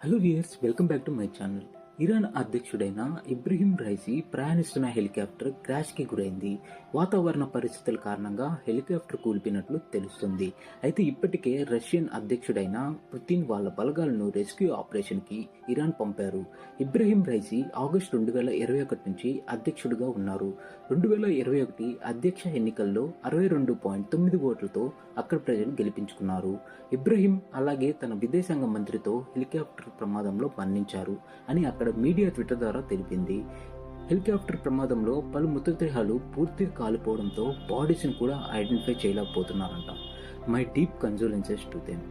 Hello viewers, welcome back to my channel. Iran అధ్యక్షుడైన Ebrahim Raisi ప్రయాణిస్తున్న helicopter crash కి గురైంది. వాతావరణ పరిస్థితుల కారణంగా హెలికాప్టర్ కూలిపినట్లు తెలుస్తుంది. అయితే ఇప్పటికే రష్యన్ అధ్యక్షుడైన పుతిన్ వాళ్ళ బలగాలను రెస్క్యూ ఆపరేషన్ కి ఇరాన్ పంపారు. ఇబ్రహీం రైసీ ఆగస్టు 2021 నుంచి అధ్యక్షుడిగా ఉన్నారు. 2021 అధ్యక్ష ఎన్నికల్లో 62.9 ఓట్లతో అక్కడ ప్రజలు గెలిపించుకున్నారు. ఇబ్రహీం అలాగే తన విదేశాంగ మంత్రితో హెలికాప్టర్ ప్రమాదంలో మరణించారు అని అక్కడ మీడియా ట్విట్టర్ ద్వారా తెలిపింది. హెలికాప్టర్ ప్రమాదంలో పలు మృతదేహాలు పూర్తిగా కాలిపోవడంతో బాడీస్ ని కూడా ఐడెంటిఫై చేయలేకపోతున్నారంట. My deep condolences to them.